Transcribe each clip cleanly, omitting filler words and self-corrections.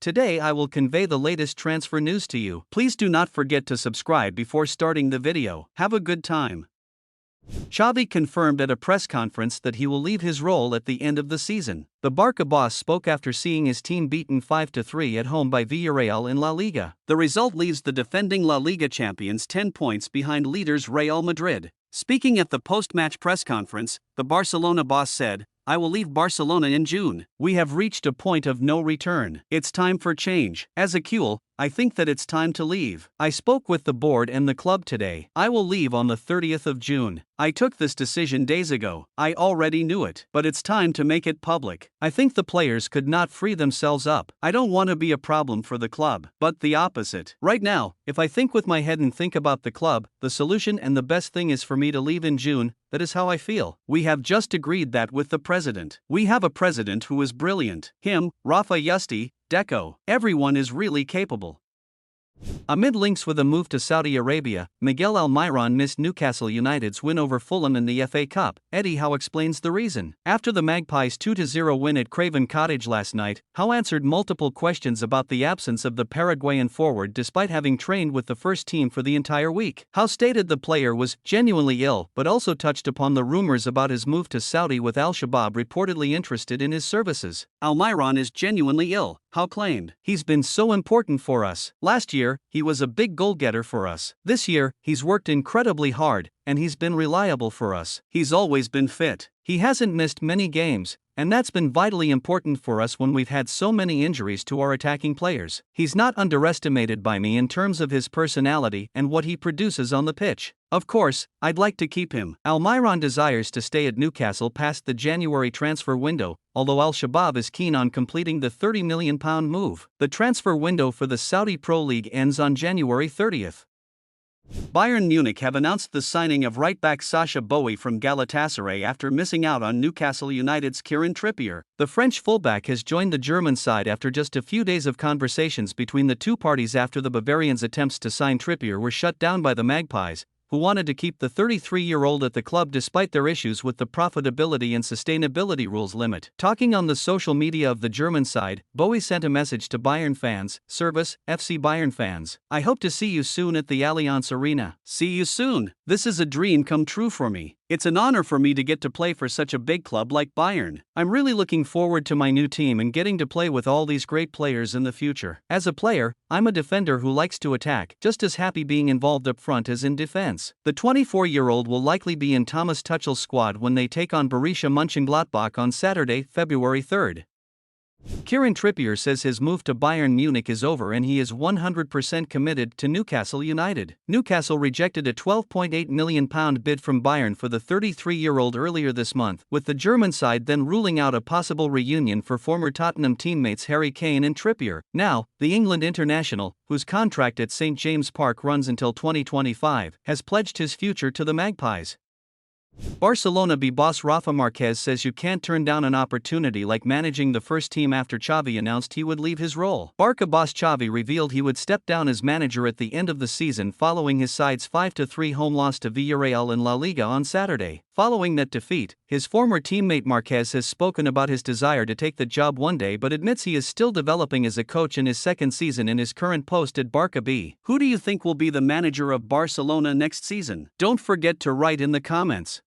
Today I will convey the latest transfer news to you. Please do not forget to subscribe before starting the video. Have a good time. XAVI confirmed at a press conference that he will leave his role at the end of the season. The Barca boss spoke after seeing his team beaten 5-3 at home by Villarreal in La Liga. The result leaves the defending La Liga champions 10 points behind leaders Real Madrid. Speaking at the post-match press conference, the Barcelona boss said, "I will leave Barcelona in June. We have reached a point of no return. It's time for change. As a Cule, I think that it's time to leave. I spoke with the board and the club today. I will leave on the 30th of June. I took this decision days ago. I already knew it, but it's time to make it public. I think the players could not free themselves up. I don't want to be a problem for the club, but the opposite. Right now, if I think with my head and think about the club, the solution and the best thing is for me to leave in June. That is how I feel. We have just agreed that with the president. We have a president who is brilliant. Him, Rafa Yusti, Deco. Everyone is really capable." Amid links with a move to Saudi Arabia, Miguel Almiron missed Newcastle United's win over Fulham in the FA Cup. Eddie Howe explains the reason. After the Magpies' 2-0 win at Craven Cottage last night, Howe answered multiple questions about the absence of the Paraguayan forward despite having trained with the first team for the entire week. Howe stated the player was genuinely ill, but also touched upon the rumors about his move to Saudi with Al-Shabaab reportedly interested in his services. "Almiron is genuinely ill," Howe claimed. "He's been so important for us. Last year, he was a big goal-getter for us. This year, he's worked incredibly hard, and he's been reliable for us. He's always been fit. He hasn't missed many games, and that's been vitally important for us when we've had so many injuries to our attacking players. He's not underestimated by me in terms of his personality and what he produces on the pitch. Of course, I'd like to keep him." Almiron desires to stay at Newcastle past the January transfer window, although Al-Shabaab is keen on completing the £30 million move. The transfer window for the Saudi Pro League ends on January 30th. Bayern Munich have announced the signing of right-back Sacha Boey from Galatasaray after missing out on Newcastle United's Kieran Trippier. The French fullback has joined the German side after just a few days of conversations between the two parties after the Bavarians' attempts to sign Trippier were shut down by the Magpies, who wanted to keep the 33-year-old at the club despite their issues with the profitability and sustainability rules limit. Talking on the social media of the German side, Boey sent a message to Bayern fans, Servus, FC Bayern fans. "I hope to see you soon at the Allianz Arena. See you soon. This is a dream come true for me. It's an honor for me to get to play for such a big club like Bayern. I'm really looking forward to my new team and getting to play with all these great players in the future. As a player, I'm a defender who likes to attack, just as happy being involved up front as in defense." The 24-year-old will likely be in Thomas Tuchel's squad when they take on Borussia Mönchengladbach on Saturday, February 3rd. Kieran Trippier says his move to Bayern Munich is over and he is 100% committed to Newcastle United. Newcastle rejected a £12.8 million bid from Bayern for the 33-year-old earlier this month, with the German side then ruling out a possible reunion for former Tottenham teammates Harry Kane and Trippier. Now, the England international, whose contract at St James Park runs until 2025, has pledged his future to the Magpies. Barcelona boss Rafa Marquez says you can't turn down an opportunity like managing the first team after Xavi announced he would leave his role. Barca boss Xavi revealed he would step down as manager at the end of the season following his side's 5-3 home loss to Villarreal in La Liga on Saturday. Following that defeat, his former teammate Marquez has spoken about his desire to take the job one day but admits he is still developing as a coach in his second season in his current post at Barca B. Who do you think will be the manager of Barcelona next season? Don't forget to write in the comments.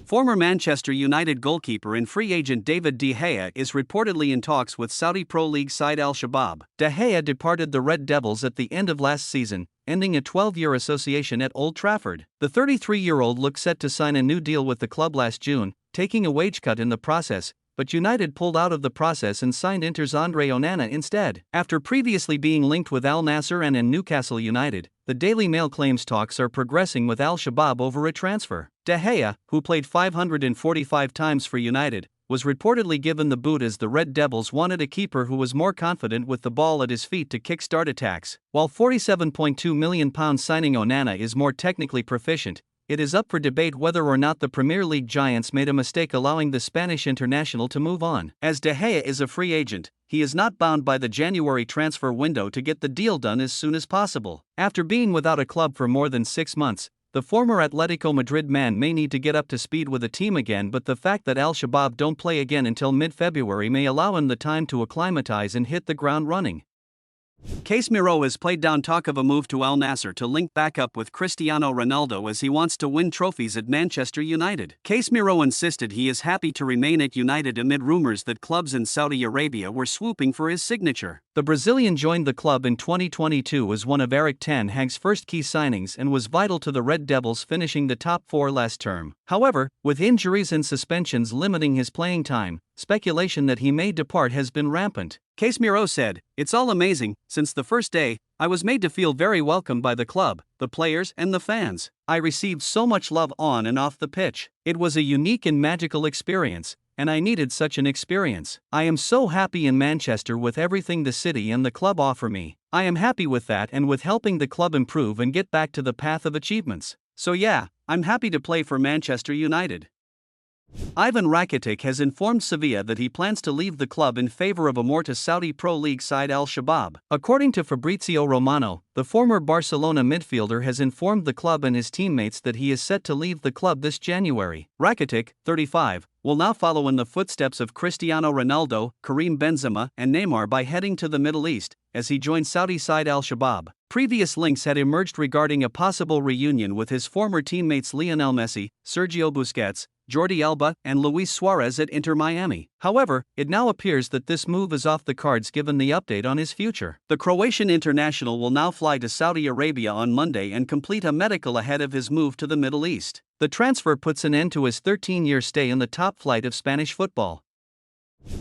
Former Manchester United goalkeeper and free agent David De Gea is reportedly in talks with Saudi Pro League side Al-Shabaab. De Gea departed the Red Devils at the end of last season, ending a 12-year association at Old Trafford. The 33-year-old looked set to sign a new deal with the club last June, taking a wage cut in the process, but United pulled out of the process and signed Inter's Andre Onana instead. After previously being linked with Al Nassr and Newcastle United, the Daily Mail claims talks are progressing with Al-Shabaab over a transfer. De Gea, who played 545 times for United, was reportedly given the boot as the Red Devils wanted a keeper who was more confident with the ball at his feet to kickstart attacks. While £47.2 million signing Onana is more technically proficient, it is up for debate whether or not the Premier League giants made a mistake allowing the Spanish international to move on. As De Gea is a free agent, he is not bound by the January transfer window to get the deal done as soon as possible. After being without a club for more than 6 months, The former Atletico Madrid man may need to get up to speed with the team again, but the fact that Al Shabab don't play again until mid-February may allow him the time to acclimatize and hit the ground running. Casemiro has played down talk of a move to Al Nassr to link back up with Cristiano Ronaldo as he wants to win trophies at Manchester United. Casemiro insisted he is happy to remain at United amid rumors that clubs in Saudi Arabia were swooping for his signature. The Brazilian joined the club in 2022 as one of Erik ten Hag's first key signings and was vital to the Red Devils finishing the top four last term. However, with injuries and suspensions limiting his playing time, speculation that he may depart has been rampant. Casemiro said, "It's all amazing. Since the first day, I was made to feel very welcome by the club, the players and the fans. I received so much love on and off the pitch. It was a unique and magical experience, and I needed such an experience. I am so happy in Manchester with everything the city and the club offer me. I am happy with that and with helping the club improve and get back to the path of achievements. So yeah, I'm happy to play for Manchester United." Ivan Rakitic has informed Sevilla that he plans to leave the club in favor of a move to Saudi Pro League side Al Shabab. According to Fabrizio Romano, the former Barcelona midfielder has informed the club and his teammates that he is set to leave the club this January. Rakitic, 35, will now follow in the footsteps of Cristiano Ronaldo, Karim Benzema, and Neymar by heading to the Middle East, as he joined Saudi side Al Shabab. Previous links had emerged regarding a possible reunion with his former teammates Lionel Messi, Sergio Busquets, Jordi Alba, and Luis Suarez at Inter Miami. However, it now appears that this move is off the cards given the update on his future. The Croatian international will now fly to Saudi Arabia on Monday and complete a medical ahead of his move to the Middle East. The transfer puts an end to his 13-year stay in the top flight of Spanish football.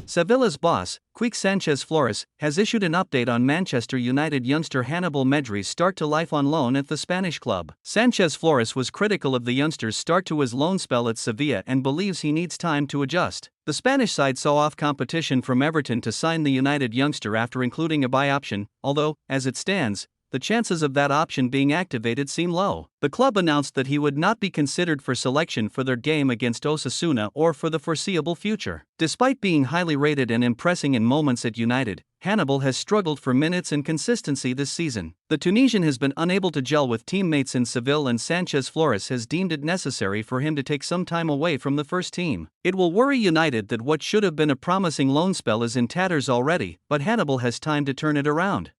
Sevilla's boss, Quique Sanchez Flores, has issued an update on Manchester United youngster Hannibal Mejbri's start to life on loan at the Spanish club. Sanchez Flores was critical of the youngster's start to his loan spell at Sevilla and believes he needs time to adjust. The Spanish side saw off competition from Everton to sign the United youngster after including a buy option, although, as it stands, the chances of that option being activated seem low. The club announced that he would not be considered for selection for their game against Osasuna or for the foreseeable future. Despite being highly rated and impressing in moments at United, Hannibal has struggled for minutes and consistency this season. The Tunisian has been unable to gel with teammates in Seville, and Sanchez Flores has deemed it necessary for him to take some time away from the first team. It will worry United that what should have been a promising loan spell is in tatters already, but Hannibal has time to turn it around.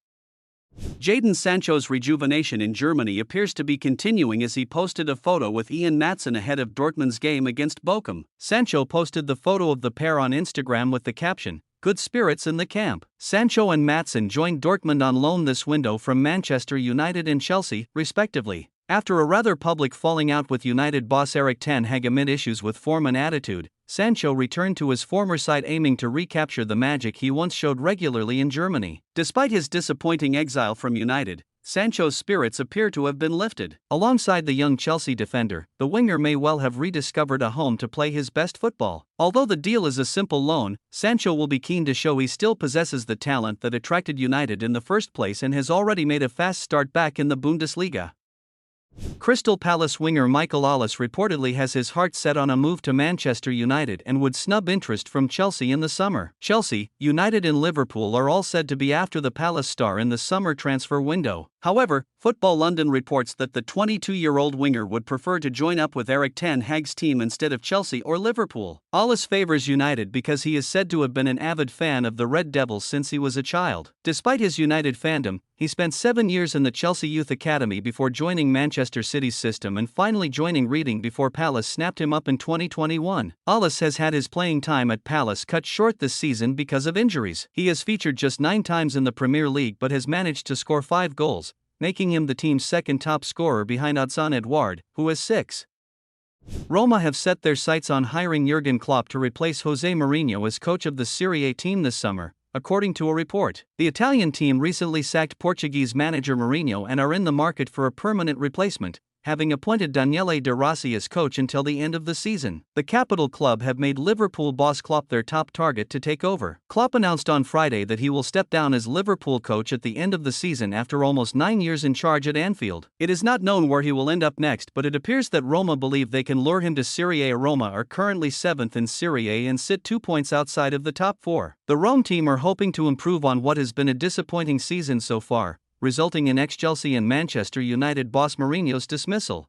Jadon Sancho's rejuvenation in Germany appears to be continuing as he posted a photo with Ian Maatsen ahead of Dortmund's game against Bochum. Sancho posted the photo of the pair on Instagram with the caption, "Good spirits in the camp." Sancho and Maatsen joined Dortmund on loan this window from Manchester United and Chelsea, respectively. After a rather public falling out with United boss Erik ten Hag amid issues with form and attitude, Sancho returned to his former side aiming to recapture the magic he once showed regularly in Germany. Despite his disappointing exile from United, Sancho's spirits appear to have been lifted. Alongside the young Chelsea defender, the winger may well have rediscovered a home to play his best football. Although the deal is a simple loan, Sancho will be keen to show he still possesses the talent that attracted United in the first place and has already made a fast start back in the Bundesliga. Crystal Palace winger Michael Ollis reportedly has his heart set on a move to Manchester United and would snub interest from Chelsea in the summer. Chelsea, United and Liverpool are all said to be after the Palace star in the summer transfer window. However, Football London reports that the 22-year-old winger would prefer to join up with Erik ten Hag's team instead of Chelsea or Liverpool. Ollis favors United because he is said to have been an avid fan of the Red Devils since he was a child. Despite his United fandom, he spent 7 years in the Chelsea Youth Academy before joining Manchester City's system and finally joining Reading before Palace snapped him up in 2021. Ollis has had his playing time at Palace cut short this season because of injuries. He has featured just 9 times in the Premier League but has managed to score 5 goals, making him the team's second top scorer behind Odsonne Edouard, who has 6. Roma have set their sights on hiring Jurgen Klopp to replace Jose Mourinho as coach of the Serie A team this summer, according to a report. The Italian team recently sacked Portuguese manager Mourinho and are in the market for a permanent replacement, having appointed Daniele De Rossi as coach until the end of the season. The capital club have made Liverpool boss Klopp their top target to take over. Klopp announced on Friday that he will step down as Liverpool coach at the end of the season after almost 9 years in charge at Anfield. It is not known where he will end up next, but it appears that Roma believe they can lure him to Serie A. Roma are currently 7th in Serie A and sit 2 points outside of the top 4. The Rome team are hoping to improve on what has been a disappointing season so far, resulting in ex-Chelsea and Manchester United boss Mourinho's dismissal.